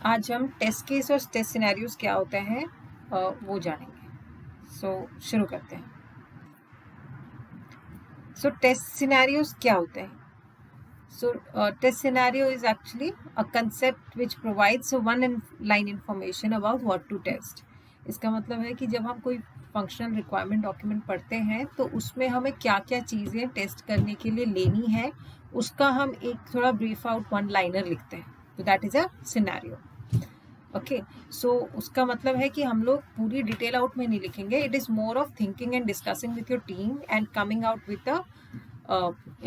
आज हम test case और टेस्ट सिनेरियोज क्या होते हैं वो जानेंगे। शुरू करते हैं। टेस्ट सिनेरियोज क्या होते हैं? Test scenario is actually a concept which provides a one line information about what to test. इसका मतलब है कि जब हम कोई फंक्शनल रिक्वायरमेंट डॉक्यूमेंट पढ़ते हैं तो उसमें हमें क्या क्या चीज़ें टेस्ट करने के लिए लेनी है, उसका हम एक थोड़ा ब्रीफ आउट वन लाइनर लिखते हैं। तो that is a scenario. Okay, so उसका मतलब है कि हम लोग पूरी डिटेल आउट में नहीं लिखेंगे। It is more of thinking and discussing with your team and coming out with the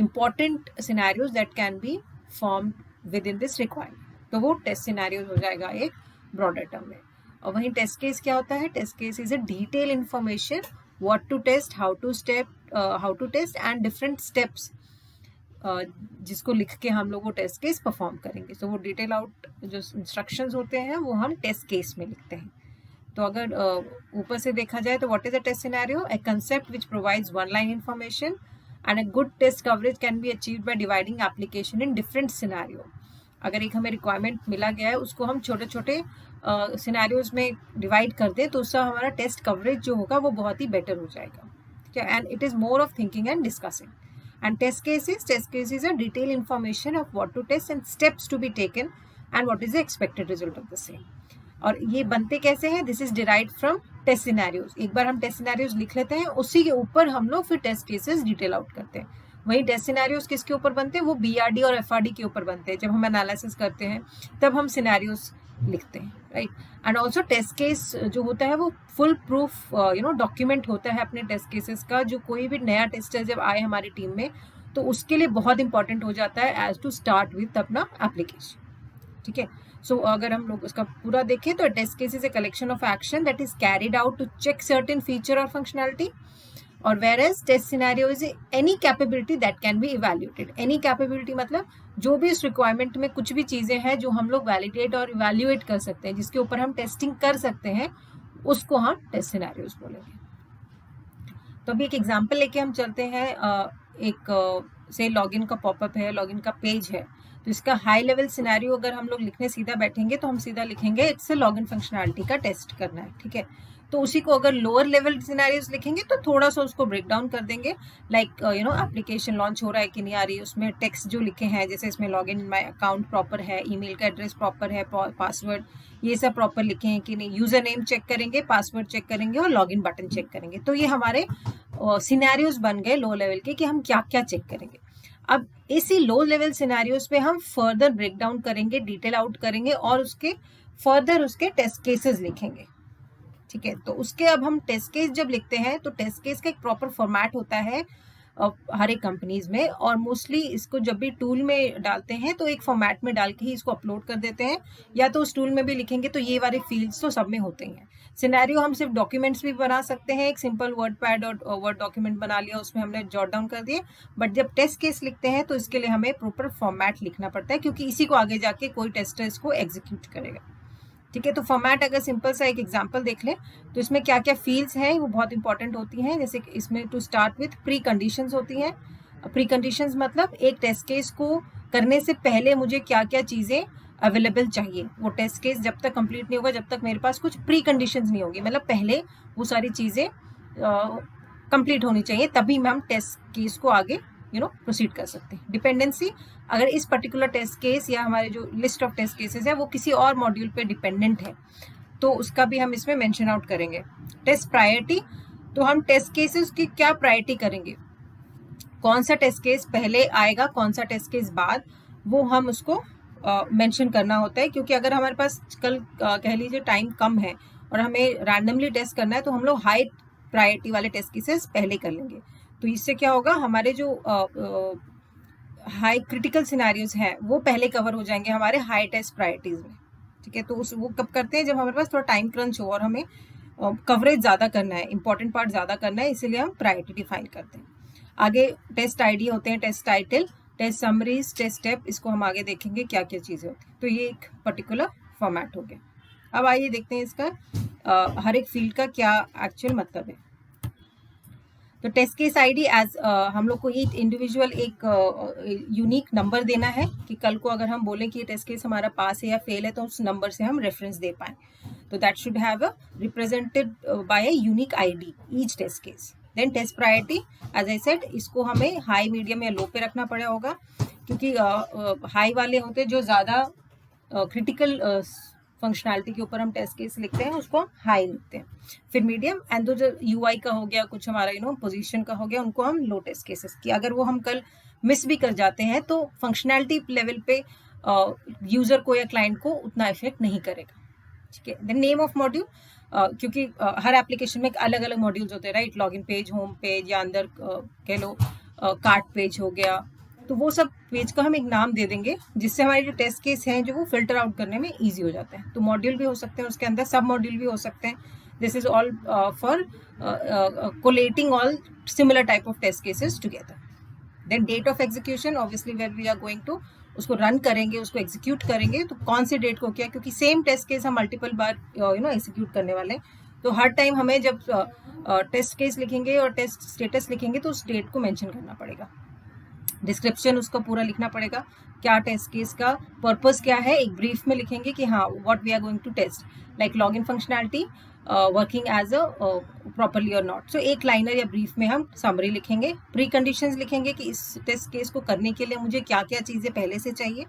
important scenarios that can be formed within this requirement. तो वो टेस्ट सिनेरियोज हो जाएगा एक ब्रॉडर टर्म में। और वहीं टेस्ट केस क्या होता है? Test case is a detail information, what to test, how to test and different steps जिसको लिख के हम लोग वो टेस्ट केस परफॉर्म करेंगे। तो वो डिटेल आउट जो इंस्ट्रक्शंस होते हैं वो हम टेस्ट केस में लिखते हैं। तो अगर ऊपर से देखा जाए तो what is a test scenario? A concept which provides one line information and a good test coverage can be achieved by dividing application in different scenario. अगर एक हमें रिक्वायरमेंट मिला गया है उसको हम छोटे छोटे सिनेरियोज में डिवाइड कर दें तो उससे हमारा टेस्ट कवरेज जो होगा वो बहुत ही बेटर हो जाएगा। ठीक है, and it is more of thinking and discussing. And test cases are detail information of what to test and steps to be taken and what is the expected result of the same. और ये बनते कैसे हैं? This is derived from test scenarios. एक बार हम test scenarios लिख लेते हैं, उसी के ऊपर हम लोग फिर टेस्ट केसेस डिटेल आउट करते हैं। वहीं टेस्ट सिनेरियोज किसके ऊपर बनते हैं? वो बीआरडी और एफआरडी के ऊपर बनते हैं। जब हम एनालिसिस करते हैं तब हम सिनेरियोज लिखते हैं, right. And also test case जो होता है वो फुल प्रूफ डॉक्यूमेंट होता है अपने टेस्ट केसेस का। जो कोई भी नया टेस्टर जब आए हमारी टीम में तो उसके लिए बहुत इंपॉर्टेंट हो जाता है एज टू स्टार्ट विथ अपना एप्लीकेशन। ठीक है, सो अगर हम लोग उसका पूरा देखें तो test case is a collection of action that is carried out to check certain feature और फंक्शनैलिटी। और whereas test scenario is any capability that can be evaluated. Any capability मतलब जो भी इस रिक्वायरमेंट में कुछ भी चीज़ें हैं जो हम लोग वैलिडेट और इवैल्यूएट कर सकते हैं, जिसके ऊपर हम टेस्टिंग कर सकते हैं, उसको हम टेस्ट सिनेरियोज बोलेंगे। तो अभी एक एग्जांपल लेके हम चलते हैं। एक से लॉगिन का पॉपअप है, लॉगिन का पेज है। तो इसका हाई लेवल सिनेरियो अगर हम लोग लिखने सीधा बैठेंगे तो हम सीधा लिखेंगे इट्स अ लॉगिन फंक्शनैलिटी का टेस्ट करना है। ठीक है, तो उसी को अगर लोअर लेवल सिनेरियोज लिखेंगे तो थोड़ा सा उसको ब्रेक डाउन कर देंगे। लाइक एप्लीकेशन लॉन्च हो रहा है कि नहीं आ रही, उसमें टेक्स्ट जो लिखे हैं, जैसे इसमें login in my account proper है, ईमेल का एड्रेस प्रॉपर है, पासवर्ड ये सब प्रॉपर लिखे हैं कि नहीं, यूजर नेम चेक करेंगे, पासवर्ड चेक करेंगे और लॉगिन बटन चेक करेंगे। तो ये हमारे सिनेरियोज बन गए लो लेवल के कि हम क्या क्या चेक करेंगे। अब इसी लो लेवल सिनेरियोज पे हम फर्दर ब्रेक डाउन करेंगे, डिटेल आउट करेंगे और उसके फर्दर उसके टेस्ट केसेस लिखेंगे। ठीक है, तो उसके अब हम टेस्ट केस जब लिखते हैं तो टेस्ट केस का एक प्रॉपर फॉर्मेट होता है हर एक कंपनीज में, और मोस्टली इसको जब भी टूल में डालते हैं तो एक फॉर्मेट में डाल के ही इसको अपलोड कर देते हैं, या तो उस टूल में भी लिखेंगे तो ये वाले फील्ड्स तो सब में होते ही हैं। सिनेरियो हम सिर्फ डॉक्यूमेंट्स भी बना सकते हैं, एक सिंपल वर्ड पैड और वर्ड डॉक्यूमेंट बना लिया, उसमें हमने जॉट डाउन कर दिए। बट जब टेस्ट केस लिखते हैं तो इसके लिए हमें प्रॉपर फॉर्मेट लिखना पड़ता है, क्योंकि इसी को आगे जाके कोई टेस्टर इसको एग्जीक्यूट करेगा। ठीक है, तो फॉर्मेट अगर सिंपल सा एक एग्जांपल देख लें तो इसमें क्या क्या फील्ड्स हैं वो बहुत इंपॉर्टेंट होती हैं। जैसे कि इसमें to start with pre conditions होती हैं। प्री कंडीशंस मतलब एक टेस्ट केस को करने से पहले मुझे क्या क्या चीज़ें अवेलेबल चाहिए। वो टेस्ट केस जब तक कंप्लीट नहीं होगा जब तक मेरे पास कुछ प्री कंडीशंस नहीं होगी, मतलब पहले वो सारी चीज़ें कंप्लीट होनी चाहिए, तभी हम टेस्ट केस को आगे प्रोसीड कर सकते हैं। डिपेंडेंसी, अगर इस पर्टिकुलर टेस्ट केस या हमारे जो लिस्ट ऑफ टेस्ट केसेस है वो किसी और मॉड्यूल पे डिपेंडेंट है तो उसका भी हम इसमें मेंशन आउट करेंगे। टेस्ट प्रायोरिटी, तो हम टेस्ट केसेस की क्या प्रायोरिटी करेंगे, कौन सा टेस्ट केस पहले आएगा कौन सा टेस्ट केस बाद, वो हम उसको मेंशन करना होता है। क्योंकि अगर हमारे पास कल कह लीजिए टाइम कम है और हमें रैंडमली टेस्ट करना है तो हम लोग हाई प्रायोरिटी वाले टेस्ट केसेस पहले कर लेंगे। तो इससे क्या होगा, हमारे जो हाई क्रिटिकल सिनेरियोज हैं वो पहले कवर हो जाएंगे हमारे हाई टेस्ट प्रायोरिटीज में। ठीक है, तो वो कब करते हैं, जब हमारे पास थोड़ा टाइम क्रंच हो और हमें कवरेज ज़्यादा करना है, इंपॉर्टेंट पार्ट ज़्यादा करना है, इसीलिए हम प्रायोरिटी डिफाइन करते हैं। आगे टेस्ट आईडी होते हैं, test title, test summaries, test step, इसको हम आगे देखेंगे क्या क्या चीज़ें होती हैं। तो ये एक पर्टिकुलर फॉर्मेट हो गया। अब आइए देखते हैं इसका हर एक फील्ड का क्या एक्चुअल मतलब है। तो टेस्ट केस आईडी एज हम लोग को ये इंडिविजुअल एक यूनिक नंबर देना है कि कल को अगर हम बोलें कि ये टेस्ट केस हमारा पास है या फेल है तो उस नंबर से हम रेफरेंस दे पाएं. तो that should have represented by a unique ID each test case. Then test priority as I said, इसको हमें हाई, मीडियम या लो पे रखना पड़ा होगा, क्योंकि हाई वाले होते हैं जो ज़्यादा क्रिटिकल फंक्शनैलिटी के ऊपर हम टेस्ट केस लिखते हैं, उसको हाई लिखते हैं. फिर मीडियम एंड जो यूआई का हो गया, कुछ हमारा पोजीशन का हो गया, उनको हम लो टेस्ट केसेस की. अगर वो हम कल मिस भी कर जाते हैं तो फंक्शनैलिटी लेवल पे यूजर को या क्लाइंट को उतना इफेक्ट नहीं करेगा. ठीक है. देन नेम ऑफ मॉड्यूल, क्योंकि हर एप्लीकेशन में अलग अलग मॉड्यूल्स होते हैं, right. Login page, home page, या अंदर कह लो कार्ट पेज हो गया, तो वो सब पेज का हम एक नाम दे देंगे जिससे हमारे जो टेस्ट केस हैं जो वो फिल्टर आउट करने में इजी हो जाते हैं. तो मॉड्यूल भी हो सकते हैं, उसके अंदर सब मॉड्यूल भी हो सकते हैं. This is all for collating all similar type of test cases together. Then date of execution, obviously where we are going to उसको रन करेंगे, उसको एग्जीक्यूट करेंगे, तो कौन सी डेट को क्या, क्योंकि सेम टेस्ट केस हम मल्टीपल बार एग्जीक्यूट करने वाले हैं. तो हर टाइम हमें जब टेस्ट केस लिखेंगे और टेस्ट स्टेटस लिखेंगे तो उस डेट को मेंशन करना पड़ेगा. डिस्क्रिप्शन उसका पूरा लिखना पड़ेगा, क्या टेस्ट केस का पर्पस क्या है, एक ब्रीफ में लिखेंगे कि हाँ what we are going to test, like login functionality working as a properly और नॉट. सो एक लाइनर या ब्रीफ में हम समरी लिखेंगे, प्री कंडीशंस लिखेंगे कि इस टेस्ट केस को करने के लिए मुझे क्या क्या चीज़ें पहले से चाहिए.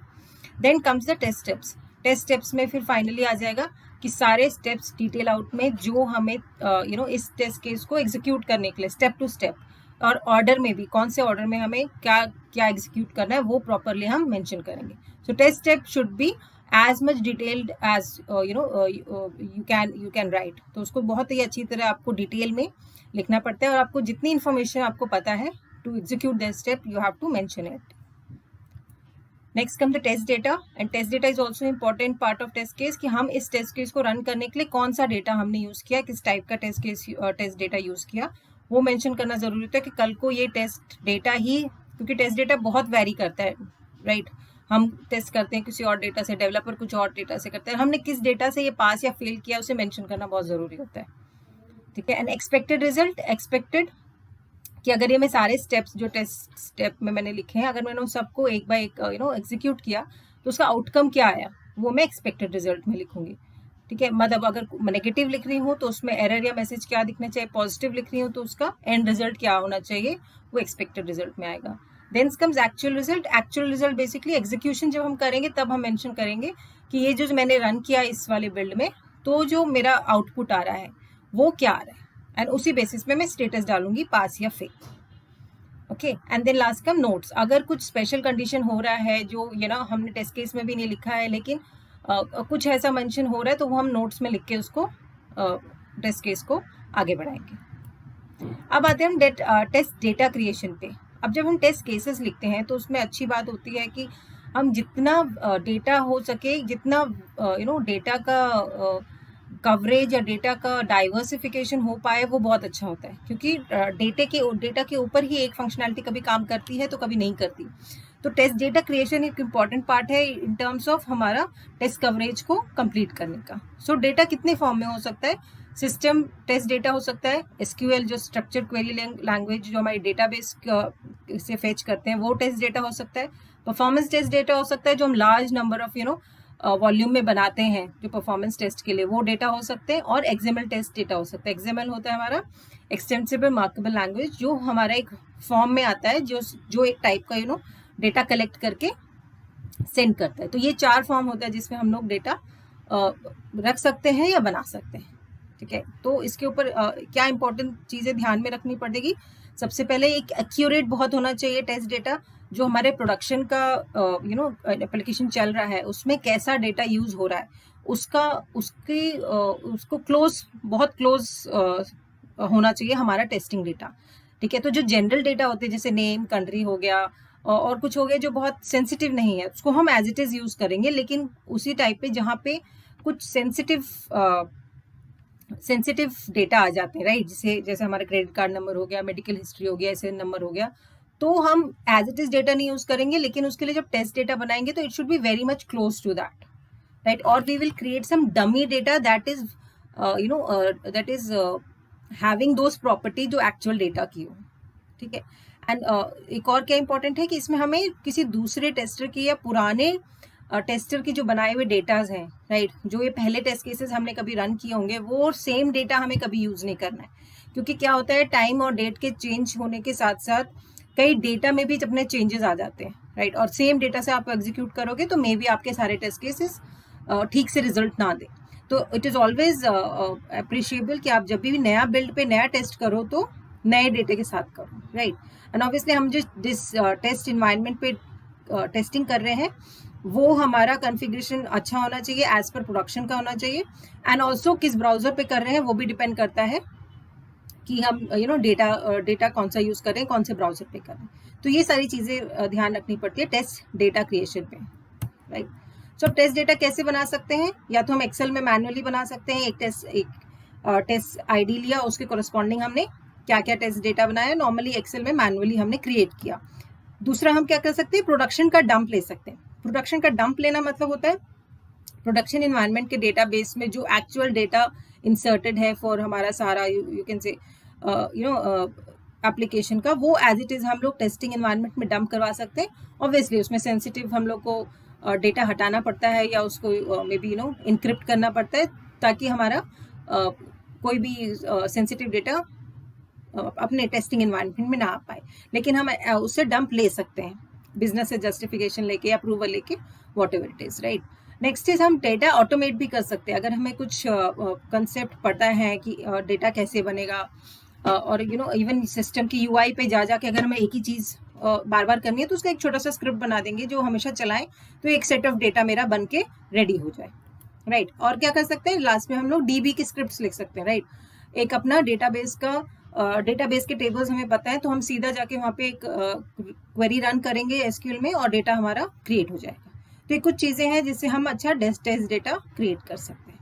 Then comes the test steps. Test steps में फिर फाइनली आ जाएगा कि सारे स्टेप्स डिटेल आउट में जो हमें इस टेस्ट केस को एग्जीक्यूट करने के लिए स्टेप टू स्टेप, और ऑर्डर में भी कौन से ऑर्डर में हमें क्या क्या एग्जीक्यूट करना है वो प्रॉपरली हम मेंशन करेंगे. So test step should be as much detailed as you can write. तो उसको बहुत ही अच्छी तरह आपको डिटेल में लिखना पड़ता है, और आपको जितनी इन्फॉर्मेशन आपको पता है to execute that step you have to mention it. Next come the test data, and test data is also important part of test case, कि हम इस टेस्ट केस को रन करने के लिए कौन सा डेटा हमने यूज़ किया, किस टाइप का टेस्ट डेटा यूज़ किया, वो मेंशन करना जरूरी होता है. कि कल को ये टेस्ट डेटा ही, क्योंकि टेस्ट डेटा बहुत वेरी करता है, राइट. हम टेस्ट करते हैं किसी और डेटा से, डेवलपर कुछ और डेटा से करते हैं, हमने किस डेटा से ये पास या फेल किया उसे मेंशन करना बहुत ज़रूरी होता है. ठीक है. एंड एक्सपेक्टेड रिजल्ट, एक्सपेक्टेड कि अगर ये मैं सारे स्टेप्स जो टेस्ट स्टेप में मैंने लिखे हैं, अगर मैंने उन सबको एक बाय एक एग्जीक्यूट किया तो उसका आउटकम क्या आया वो मैं एक्सपेक्टेड रिजल्ट में लिखूंगी. ठीक है. मतलब अगर नेगेटिव लिख रही हूँ तो उसमें एरर या मैसेज क्या दिखना चाहिए, पॉजिटिव लिख रही हूँ तो उसका एंड रिजल्ट क्या होना चाहिए, वो एक्सपेक्टेड रिजल्ट में आएगा. Then comes actual result. Actual result basically execution जब हम करेंगे तब हम मेंशन करेंगे कि ये जो मैंने रन किया इस वाले बिल्ड में, तो जो मेरा आउटपुट आ रहा है वो क्या आ रहा है, एंड उसी बेसिस पे मैं स्टेटस डालूंगी पास या fail. Okay. And then last come notes. अगर कुछ स्पेशल कंडीशन हो रहा है जो हमने टेस्ट केस में भी नहीं लिखा है, लेकिन कुछ ऐसा मेंशन हो रहा है, तो वो हम नोट्स में लिख के उसको टेस्ट केस को आगे बढ़ाएंगे. अब आते हैं हम टेस्ट डेटा क्रिएशन पे. अब जब हम टेस्ट केसेस लिखते हैं तो उसमें अच्छी बात होती है कि हम जितना डेटा हो सके, जितना डेटा का कवरेज या डेटा का डाइवर्सिफिकेशन हो पाए वो बहुत अच्छा होता है, क्योंकि डेटा के ऊपर ही एक फंक्शनैलिटी कभी काम करती है तो कभी नहीं करती. तो टेस्ट डेटा क्रिएशन एक इम्पॉर्टेंट पार्ट है इन टर्म्स ऑफ हमारा टेस्ट कवरेज को कंप्लीट करने का. सो डेटा कितने फॉर्म में हो सकता है. सिस्टम टेस्ट डेटा हो सकता है, एसक्यूएल जो स्ट्रक्चर्ड क्वेरी लैंग्वेज जो हमारी डेटाबेस से फेच करते हैं वो टेस्ट डेटा हो सकता है. परफॉर्मेंस टेस्ट डेटा हो सकता है जो हम लार्ज नंबर ऑफ वॉल्यूम में बनाते हैं जो परफॉर्मेंस टेस्ट के लिए, वो डेटा हो सकते हैं. और एक्सएमएल टेस्ट डेटा हो सकता है. एक्सएमएल होता है हमारा एक्सटेंसिबल मार्केबल लैंग्वेज, जो हमारा एक फॉर्म में आता है, जो एक टाइप का डेटा कलेक्ट करके सेंड करता है. तो ये 4 फॉर्म होता है जिसमें हम लोग डेटा रख सकते हैं या बना सकते हैं. ठीक है. तो इसके ऊपर क्या इंपॉर्टेंट चीज़ें ध्यान में रखनी पड़ेगी. सबसे पहले एक एक्यूरेट बहुत होना चाहिए टेस्ट डेटा. जो हमारे प्रोडक्शन का एप्लीकेशन चल रहा है उसमें कैसा डेटा यूज हो रहा है उसको बहुत क्लोज होना चाहिए हमारा टेस्टिंग डेटा. ठीक है. तो जो जनरल डेटा होते हैं जैसे नेम, कंट्री हो गया और कुछ हो गया जो बहुत सेंसिटिव नहीं है, उसको हम एज इट इज यूज करेंगे, लेकिन उसी टाइप पे जहाँ पे कुछ सेंसिटिव डेटा आ जाते हैं, राइट. जैसे हमारा क्रेडिट कार्ड नंबर हो गया, मेडिकल हिस्ट्री हो गया, SN नंबर हो गया, तो हम एज इट इज डेटा नहीं यूज करेंगे, लेकिन उसके लिए जब टेस्ट डेटा बनाएंगे तो it should be very much close to that, right. और we will create some dummy data that is having those property जो एक्चुअल डेटा की हो. ठीक है। एंड एक और क्या इंपॉर्टेंट है कि इसमें हमें किसी दूसरे टेस्टर की या पुराने टेस्टर की जो बनाए हुए डेटाज हैं, राइट, जो ये पहले टेस्ट केसेस हमने कभी रन किए होंगे, वो सेम डेटा हमें कभी यूज नहीं करना है। क्योंकि क्या होता है, टाइम और डेट के चेंज होने के साथ साथ कई डेटा में भी अपने चेंजेस आ जाते हैं, राइट, और सेम डेटा से आप एग्जीक्यूट करोगे तो मे बी आपके सारे टेस्ट केसेस ठीक से रिजल्ट ना दे। तो इट इज़ ऑलवेज अप्रिशिएबल कि आप जब भी नया बिल्ड पे नया टेस्ट करो तो नए डेटे के साथ करो, राइट। एंड ऑब्वियसली हम जिस टेस्ट इन्वायरमेंट पे टेस्टिंग कर रहे हैं वो हमारा कॉन्फ़िगरेशन अच्छा होना चाहिए, एज पर प्रोडक्शन का होना चाहिए। एंड ऑल्सो किस ब्राउजर पे कर रहे हैं वो भी डिपेंड करता है कि हम डेटा कौन सा यूज़ कर रहे हैं, कौन से ब्राउजर पे कर रहे हैं। तो ये सारी चीज़ें ध्यान रखनी पड़ती है टेस्ट डेटा क्रिएशन पे, राइट। सो टेस्ट डेटा कैसे बना सकते हैं? या तो हम एक्सेल में मैनुअली बना सकते हैं, एक टेस्ट आईडी लिया, उसके कोरस्पॉन्डिंग हमने क्या क्या टेस्ट डेटा बनाया, नॉर्मली एक्सेल में मैनुअली हमने क्रिएट किया। दूसरा हम क्या कर सकते हैं, प्रोडक्शन का डंप ले सकते हैं। प्रोडक्शन का डंप लेना मतलब होता है प्रोडक्शन इन्वायरमेंट के डेटाबेस में जो एक्चुअल डेटा इंसर्टेड है फॉर हमारा सारा यू कैन से एप्लीकेशन का, वो एज इट इज़ हम लोग टेस्टिंग इन्वायरमेंट में डंप करवा सकते हैं। ऑब्वियसली उसमें सेंसिटिव हम लोग को डेटा हटाना पड़ता है या उसको मे बी इनक्रिप्ट करना पड़ता है ताकि हमारा कोई भी सेंसिटिव डेटा अपने टेस्टिंग इन्वायरमेंट में ना आ पाए। लेकिन हम उससे डंप ले सकते हैं बिजनेस से जस्टिफिकेशन लेके, अप्रूवल लेके, what ever it is, right. Next is हम डेटा ऑटोमेट भी कर सकते हैं। अगर हमें कुछ कंसेप्ट पता है कि डेटा कैसे बनेगा और इवन सिस्टम की यूआई पे जा जाके अगर हमें एक ही चीज़ बार बार करनी है तो उसका एक छोटा सा स्क्रिप्ट बना देंगे जो हमेशा चलाएं, तो एक सेट ऑफ डेटा मेरा बन के रेडी हो जाए, राइट। और क्या कर सकते हैं, लास्ट में हम लोग डीबी की स्क्रिप्ट्स लिख सकते हैं, राइट। एक अपना डेटाबेस के टेबल्स हमें पता है तो हम सीधा जाके वहाँ पे एक क्वेरी रन करेंगे एसक्यूएल में और डेटा हमारा क्रिएट हो जाएगा। तो ये कुछ चीज़ें हैं जिससे हम अच्छा टेस्ट डेटा क्रिएट कर सकते हैं।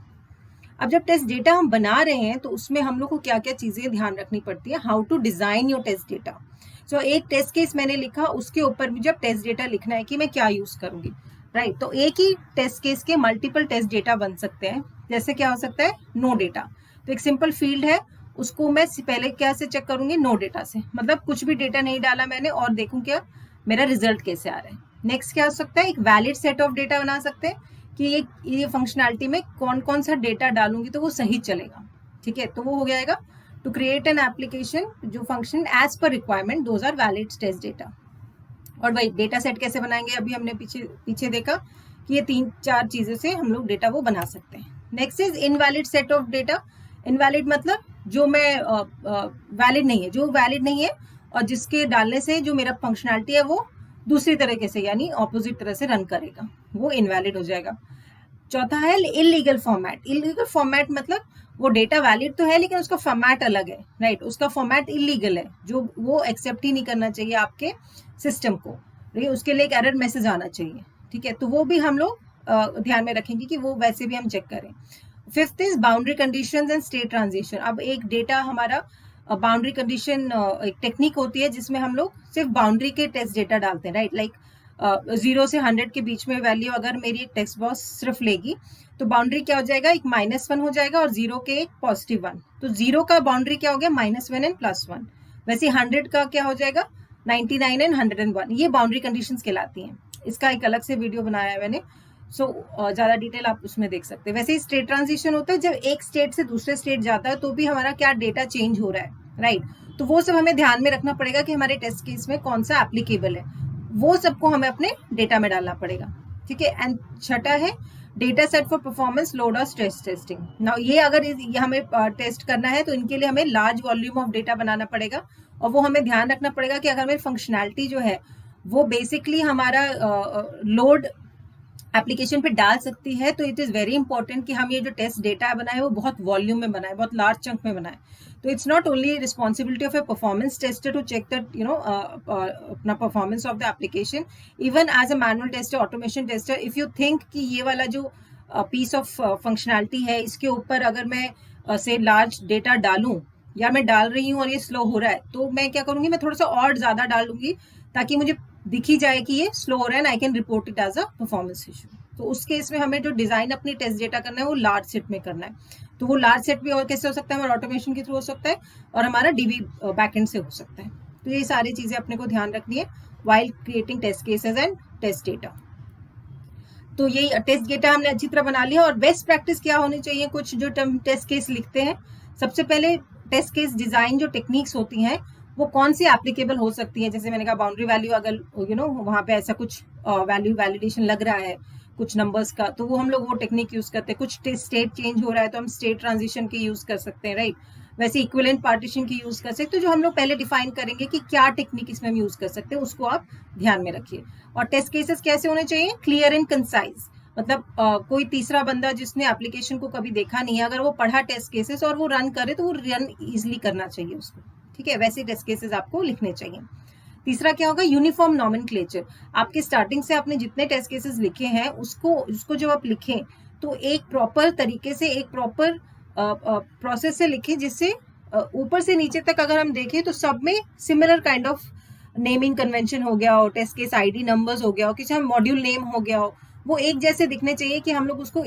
अब जब टेस्ट डेटा हम बना रहे हैं तो उसमें हम लोग को क्या क्या चीज़ें ध्यान रखनी पड़ती है, how to design your test data. So एक टेस्ट केस मैंने लिखा, उसके ऊपर भी जब टेस्ट डेटा लिखना है कि मैं क्या यूज़ करूँगी, राइट। तो एक ही टेस्ट केस के मल्टीपल टेस्ट डेटा बन सकते हैं। जैसे क्या हो सकता है, नो डेटा। तो एक सिंपल फील्ड है, उसको मैं पहले क्या से चेक करूंगी, नो डेटा से, मतलब कुछ भी डेटा नहीं डाला मैंने और देखूं क्या मेरा रिजल्ट कैसे आ रहा है। नेक्स्ट क्या हो सकता है, एक वैलिड सेट ऑफ डेटा बना सकते हैं कि ये फंक्शनैलिटी में कौन कौन सा डेटा डालूंगी तो वो सही चलेगा, ठीक है। तो वो हो जाएगा टू क्रिएट एन एप्लीकेशन जो function as per requirement, those are valid test data. और भाई डेटा सेट कैसे बनाएंगे, अभी हमने पीछे देखा कि ये 3-4 चीज़ों से हम लोग डेटा वो बना सकते हैं। Next is invalid set of data. Invalid मतलब जो मैं वैलिड नहीं है, जो वैलिड नहीं है और जिसके डालने से जो मेरा फंक्शनैलिटी है वो दूसरी तरीके से यानी ऑपोजिट तरह से रन करेगा, वो इनवैलिड हो जाएगा। चौथा है इलीगल फॉर्मेट। इलीगल फॉर्मेट मतलब वो डेटा वैलिड तो है लेकिन उसका फॉर्मेट अलग है, राइट। उसका फॉर्मेट इलीगल है, जो वो एक्सेप्ट ही नहीं करना चाहिए आपके सिस्टम को, उसके लिए एक एरर मैसेज आना चाहिए, ठीक है। तो वो भी हम लोग ध्यान में रखेंगे कि वो वैसे भी हम चेक करें। Fifth is boundary conditions and state transition. अब एक डेटा हमारा बाउंड्री कंडीशन एक टेक्निक होती है जिसमें हम लोग सिर्फ बाउंड्री के टेस्ट डेटा डालते हैं, राइट। लाइक 0 से 100 के बीच में वैल्यू अगर मेरी एक टेक्स्ट बॉक्स सिर्फ लेगी तो बाउंड्री क्या हो जाएगा, एक -1 हो जाएगा और 0 के एक +1। तो 0 का बाउंड्री क्या हो गया, -1 एंड +1। वैसे 100 का क्या हो जाएगा, 99 एंड 101। ये बाउंड्री कंडीशंस कहलाती हैं। इसका एक अलग से वीडियो बनाया है मैंने, सो ज़्यादा डिटेल आप उसमें देख सकते हैं। वैसे ही स्टेट ट्रांजिशन होता है, जब एक स्टेट से दूसरे स्टेट जाता है तो भी हमारा क्या डेटा चेंज हो रहा है, राइट। तो वो सब हमें ध्यान में रखना पड़ेगा कि हमारे टेस्ट केस में कौन सा एप्लीकेबल है, वो सबको हमें अपने डेटा में डालना पड़ेगा, ठीक है। एंड छठा है data set for performance load और स्ट्रेस टेस्टिंग। नाउ ये अगर ये हमें टेस्ट करना है तो इनके लिए हमें लार्ज वॉल्यूम ऑफ डेटा बनाना पड़ेगा और वो हमें ध्यान रखना पड़ेगा कि अगर हमें फंक्शनैलिटी जो है वो बेसिकली हमारा लोड एप्लीकेशन पे डाल सकती है, तो इट इज़ वेरी इंपॉर्टेंट कि हम ये जो टेस्ट डेटा बनाए वो बहुत वॉल्यूम में बनाए, बहुत लार्ज चंक में बनाए। तो it's not only responsibility of a performance tester to check that अपना performance of the application, even as a manual tester, automation tester, if you think कि ये वाला जो पीस ऑफ फंक्शनैलिटी है इसके ऊपर अगर मैं से लार्ज डेटा डालूं या मैं डाल रही हूँ और ये स्लो हो रहा है, तो मैं क्या करूँगी, मैं थोड़ा सा और ज़्यादा डालूंगी ताकि मुझे दिखी जाए कि ये स्लो हो रहा है, I can report it as a performance issue. तो उस केस में हमें जो डिजाइन अपनी टेस्ट डेटा करना है वो लार्ज सेट में करना है। तो वो लार्ज सेट भी और कैसे हो सकता है, हमारा ऑटोमेशन के थ्रू हो सकता है और हमारा डीबी बैकएंड से हो सकता है, तो ये सारी चीजें अपने को ध्यान रखनी है while creating test cases and test data. तो यही टेस्ट डेटा हमने अच्छी तरह बना लिया। और बेस्ट प्रैक्टिस क्या होनी चाहिए, कुछ जो टेस्ट केस लिखते हैं, सबसे पहले टेस्ट केस डिजाइन जो टेक्निक्स होती हैं वो कौन सी एप्लीकेबल हो सकती है। जैसे मैंने कहा बाउंड्री वैल्यू, अगर वहां पे ऐसा कुछ वैल्यू वैलिडेशन लग रहा है कुछ नंबर्स का, तो वो हम लोग वो टेक्निक यूज करते हैं। कुछ स्टेट चेंज हो रहा है तो हम स्टेट ट्रांजिशन की यूज कर सकते हैं, राइट। वैसे इक्विवेलेंट पार्टीशन की यूज कर सकते हैं। तो जो हम लोग पहले डिफाइन करेंगे कि क्या टेक्निक इसमें हम यूज कर सकते हैं, उसको आप ध्यान में रखिए। और टेस्ट केसेस कैसे होने चाहिए, क्लियर एंड कंसाइज। मतलब कोई तीसरा बंदा जिसने एप्लीकेशन को कभी देखा नहीं है, अगर वो पढ़ा टेस्ट केसेस और वो रन करे तो वो रन इजिली करना चाहिए उसको, ठीक है। वैसे टेस्ट केसेस आपको लिखने चाहिए। तीसरा क्या होगा, यूनिफॉर्म नॉमेनक्लेचर। आपके स्टार्टिंग से आपने जितने टेस्ट केसेस लिखे हैं उसको जब आप लिखें तो एक प्रॉपर तरीके से, एक प्रॉपर प्रोसेस से लिखें, जिससे ऊपर से नीचे तक अगर हम देखें तो सब में similar kind of naming convention हो गया हो, टेस्ट केस आईडी नंबर्स हो गया हो, किसी मॉड्यूल नेम हो गया हो, वो एक जैसे दिखने चाहिए कि हम लोग उसको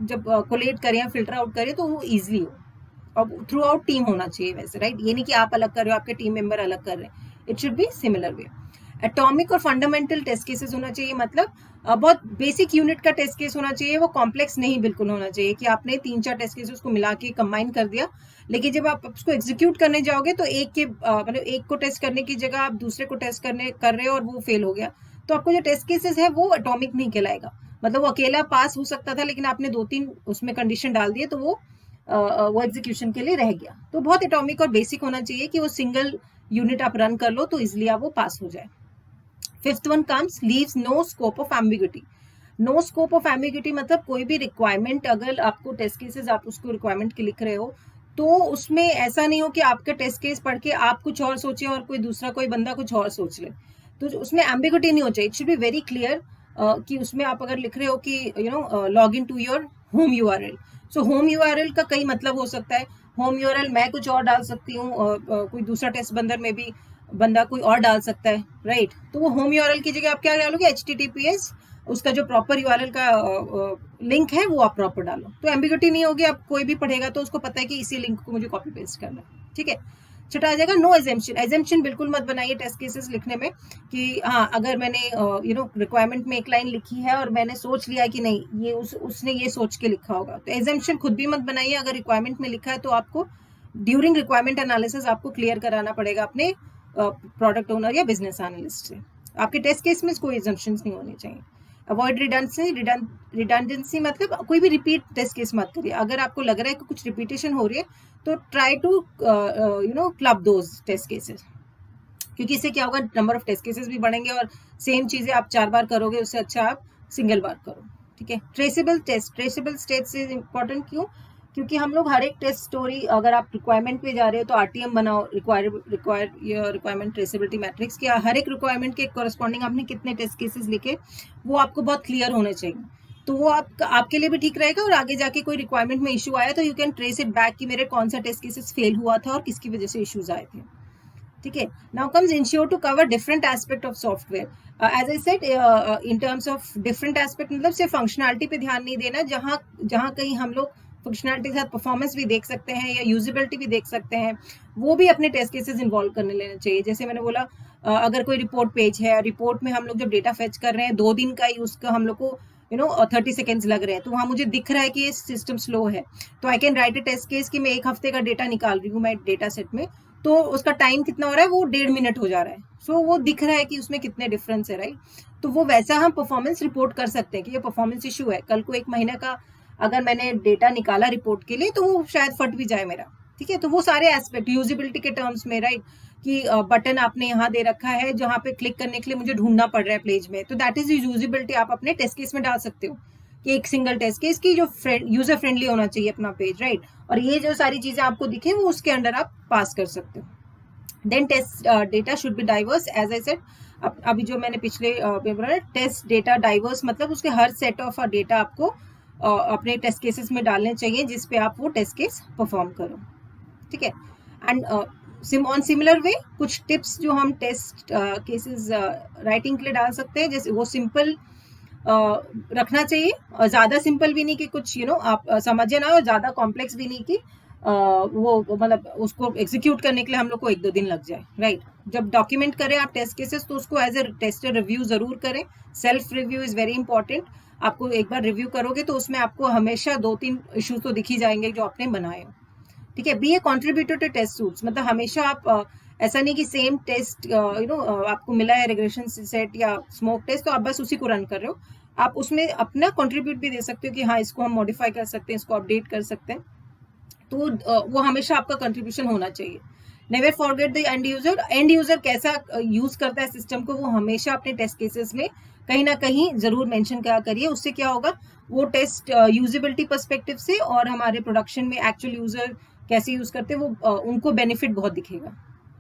जब कोलेट करें, फिल्टर आउट करें तो वो इजिली हो। और थ्रू आउट टीम होना चाहिए वैसे, राइट। ये नहीं कि आप अलग कर रहे हो, आपके टीम मेंबर अलग कर रहे हैं, it should be similar way. Atomic और फंडामेंटल टेस्ट केसेस होना चाहिए, मतलब बहुत बेसिक यूनिट का टेस्ट केस होना चाहिए, वो कॉम्प्लेक्स नहीं बिल्कुल होना चाहिए कि आपने 3-4 टेस्ट केसेस को मिला के कंबाइन कर दिया, लेकिन जब आप उसको एग्जीक्यूट करने जाओगे तो मतलब एक को टेस्ट करने की जगह आप दूसरे को टेस्ट कर रहे हो और वो फेल हो गया, तो आपको जो टेस्ट केसेस है वो एटॉमिक नहीं कहलाएगा। मतलब वो अकेला पास हो सकता था, लेकिन आपने 2-3 उसमें कंडीशन डाल दिए तो वो एग्जीक्यूशन के लिए रह गया। तो बहुत एटॉमिक और बेसिक होना चाहिए कि वो सिंगल यूनिट आप रन कर लो तो इसलिए आप वो पास हो जाए। Fifth one comes leaves no scope of ambiguity. No scope of ambiguity मतलब कोई भी रिक्वायरमेंट, अगर आपको टेस्ट केसेस आप उसको रिक्वायरमेंट के लिख रहे हो तो उसमें ऐसा नहीं हो कि आपका टेस्ट केस पढ़ के आप कुछ और सोचे और कोई बंदा कुछ और सोच ले, तो उसमें एम्बिग्यूटी नहीं हो चाहिए। It should be very clear कि उसमें आप अगर लिख रहे हो कि log in to your home URL, so home URL का कई मतलब हो सकता है। होम यूआरएल मैं कुछ और डाल सकती हूँ, कोई दूसरा टेस्ट बंदर में भी बंदा कोई और डाल सकता है, राइट। तो वो होम यूआरएल की जगह आप क्या डालोगे, HTTPS, उसका जो प्रॉपर यूआरएल का लिंक है वो आप प्रॉपर डालो, तो एम्बिग्यूटी नहीं होगी। आप कोई भी पढ़ेगा तो उसको पता है कि इसी लिंक को मुझे कॉपी पेस्ट करना है, ठीक है। छठा आ जाएगा नो एजम्पशन। एजम्पशन बिल्कुल मत बनाइए टेस्ट केसेस लिखने में कि हाँ अगर मैंने रिक्वायरमेंट में एक लाइन लिखी है और मैंने सोच लिया कि नहीं ये उसने ये सोच के लिखा होगा, तो एजम्पशन खुद भी मत बनाइए। अगर रिक्वायरमेंट में लिखा है तो आपको ड्यूरिंग रिक्वायरमेंट एनालिसिस आपको क्लियर कराना पड़ेगा अपने प्रोडक्ट ओनर या बिजनेस एनालिस्ट से। आपके टेस्ट केस में कोई एजम्पशंस नहीं होने चाहिए। अवॉइड रिडंडेंसी मतलब कोई भी रिपीट टेस्ट केस मत करिए। अगर आपको लग रहा है कि कुछ रिपीटेशन हो रही है तो try to club those test cases, क्योंकि इससे क्या होगा, नंबर ऑफ टेस्ट केसेस भी बढ़ेंगे और सेम चीजें आप 4 बार करोगे, उससे अच्छा आप सिंगल बार करो, ठीक है। Traceable states is important. क्योंकि हम लोग हर एक टेस्ट स्टोरी, अगर आप रिक्वायरमेंट पे जा रहे हो तो RTM बनाओ, रिक्वायरमेंट ट्रेसेबिलिटी मैट्रिक्स की हर एक रिक्वायरमेंट के कॉरेस्पॉन्डिंग आपने कितने टेस्ट केसेस लिखे वो आपको बहुत क्लियर होने चाहिए, तो वो आपके लिए भी ठीक रहेगा। और आगे जाके कोई रिक्वायरमेंट में इशू आया तो you can trace it back कि मेरे कौन सा टेस्ट केसेस फेल हुआ था और किसकी वजह से इश्यूज आए थे, ठीक है। Now comes ensure to cover different aspect of software. As I said in terms of different aspect, मतलब सिर्फ फंक्शनैलिटी पे ध्यान नहीं देना, जहाँ कहीं हम लोग फंक्शनैलिटी के साथ परफॉर्मेंस भी देख सकते हैं या यूजिबिलिटी भी देख सकते हैं, वो भी अपने टेस्ट केसेस इन्वॉल्व करने लेना चाहिए। जैसे मैंने बोला अगर कोई रिपोर्ट पेज है, रिपोर्ट में हम लोग जब डेटा फेच कर रहे हैं 2 दिन का ही उसका हम लोग को 30 सेकेंड्स लग रहे हैं, तो वहाँ मुझे दिख रहा है कि ये सिस्टम स्लो है, तो I can write a test case कि मैं 1 हफ्ते का डेटा निकाल रही हूँ मैं डेटा सेट में, तो उसका टाइम कितना हो रहा है, वो 1.5 मिनट हो जा रहा है। सो वो दिख रहा है कि उसमें कितने डिफरेंस है, राइट। तो वो वैसा हम परफॉर्मेंस रिपोर्ट कर सकते हैं कि ये परफॉर्मेंस इशू है। कल को 1 महीने का अगर मैंने डेटा निकाला रिपोर्ट के लिए तो वो शायद फट भी जाए मेरा, ठीक है। तो वो सारे एस्पेक्ट यूजिबिलिटी के टर्म्स में, राइट, कि बटन आपने यहाँ दे रखा है जहाँ पे क्लिक करने के लिए मुझे ढूंढना पड़ रहा है पेज में, तो दैट इज यूजिबिलिटी। आप अपने टेस्ट केस में डाल सकते हो कि एक सिंगल टेस्ट केस की जो यूजर फ्रेंडली होना चाहिए अपना पेज, राइट। और ये जो सारी चीजें आपको दिखे वो उसके अंडर आप पास कर सकते हो। Then test data should be diverse, as I said. अभी जो मैंने पिछले टेस्ट डेटा डाइवर्स मतलब उसके हर सेट ऑफ डेटा आपको अपने टेस्ट केसेस में डालने चाहिए जिसपे आप वो टेस्ट केस परफॉर्म करो, ठीक है। एंड ऑन सिमिलर वे कुछ टिप्स जो हम टेस्ट केसेस राइटिंग के लिए डाल सकते हैं, जैसे वो सिंपल रखना चाहिए और ज्यादा सिंपल भी नहीं कि कुछ आप समझे ना, और ज्यादा कॉम्प्लेक्स भी नहीं कि वो मतलब उसको एग्जीक्यूट करने के लिए हम लोग को 1-2 दिन लग जाए, राइट। जब डॉक्यूमेंट करें आप टेस्ट केसेस तो उसको एज ए टेस्टर रिव्यू जरूर करें। Self review is very important. आपको एक बार रिव्यू करोगे तो उसमें आपको हमेशा 2-3 इश्यूज तो दिख ही जाएंगे जो आपने बनाए हो, ठीक है। Be a contributor to test suites, मतलब हमेशा आप ऐसा नहीं कि सेम टेस्ट आपको मिला है रिग्रेशन सेट या स्मोक टेस्ट तो आप बस उसी को रन कर रहे हो। आप उसमें अपना कंट्रीब्यूट भी दे सकते हो कि हाँ इसको हम मॉडिफाई कर सकते हैं, इसको अपडेट कर सकते हैं। तो वो हमेशा आपका कंट्रीब्यूशन होना चाहिए। Never forget the end user. And user कैसा यूज करता है सिस्टम को, वो हमेशा अपने टेस्ट केसेस में कहीं ना कहीं जरूर मेंशन करिए। उससे क्या होगा, वो टेस्ट यूजेबिलिटी पर्सपेक्टिव से और हमारे प्रोडक्शन में एक्चुअल यूजर कैसे यूज करते हैं वो उनको बेनिफिट बहुत दिखेगा,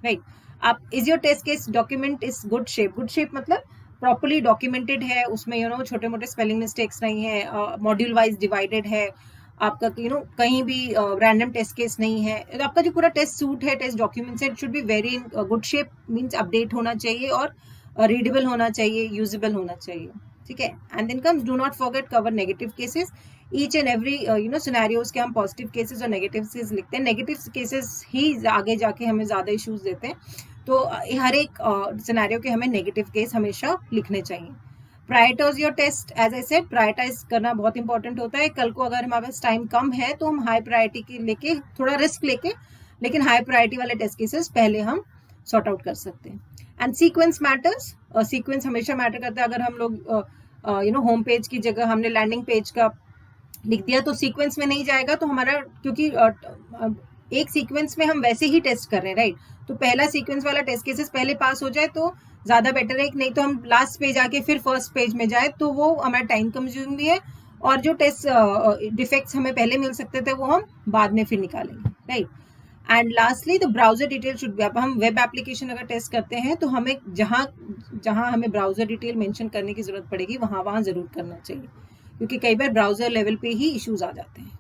राइट। आप is your test case document is good shape. Good shape मतलब प्रॉपरली डॉक्यूमेंटेड है, उसमें छोटे मोटे स्पेलिंग मिस्टेक्स नहीं है, मॉड्यूल वाइज डिवाइडेड है, आपका कहीं भी रैंडम टेस्ट केस नहीं है। तो आपका जो पूरा टेस्ट सूट है, टेस्ट डॉक्यूमेंट्स है, it should be very good shape, means update होना चाहिए और रीडेबल होना चाहिए, यूजेबल होना चाहिए, ठीक है। And then comes do not forget cover negative cases. Each and every scenarios के हम पॉजिटिव केसेस और नेगेटिव केसेस लिखते हैं। नेगेटिव केसेस ही आगे जाके हमें ज्यादा इश्यूज देते हैं, तो हर एक सिनेरियो के हमें नेगेटिव केस हमेशा लिखने चाहिए। Prioritize your test, as I said prioritize करना बहुत इंपॉर्टेंट होता है। कल को अगर हमारे पास टाइम कम है तो हम हाई प्रायोरिटी के लेके थोड़ा रिस्क लेके लेकिन हाई प्रायोरिटी वाले टेस्ट केसेस पहले हम सॉर्ट आउट कर सकते हैं। एंड सीक्वेंस मैटर्स, सीक्वेंस हमेशा मैटर करता है। अगर हम लोग होम पेज की जगह हमने लैंडिंग पेज का लिख दिया तो सीक्वेंस में नहीं जाएगा, तो हमारा क्योंकि एक सीक्वेंस में हम वैसे ही टेस्ट कर रहे हैं, राइट। तो पहला सीक्वेंस वाला टेस्ट केसेस पहले पास हो जाए तो ज्यादा बेटर है, नहीं तो हम लास्ट पेज आके फिर फर्स्ट पेज में जाए तो वो हमारा टाइम कंज्यूमिंग भी है और जो टेस्ट डिफेक्ट्स हमें पहले मिल सकते थे वो हम बाद में फिर निकालेंगे, right. And lastly the browser detail should be. अब हम वेब एप्लीकेशन अगर टेस्ट करते हैं तो हमें जहां जहां हमें ब्राउजर डिटेल मेंशन करने की जरूरत पड़ेगी वहां जरूर करना चाहिए, क्योंकि कई बार ब्राउजर लेवल पे ही इश्यूज आ जाते हैं,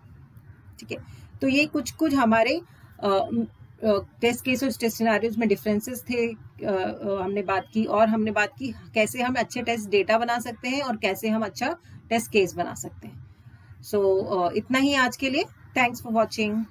ठीक है। तो ये कुछ हमारे टेस्ट केस और टेस्ट सिनेरियोज में डिफरेंसेस थे, हमने बात की। और हमने बात की कैसे हम अच्छे टेस्ट डेटा बना सकते हैं और कैसे हम अच्छा टेस्ट केस बना सकते हैं। सो इतना ही आज के लिए। Thanks for watching.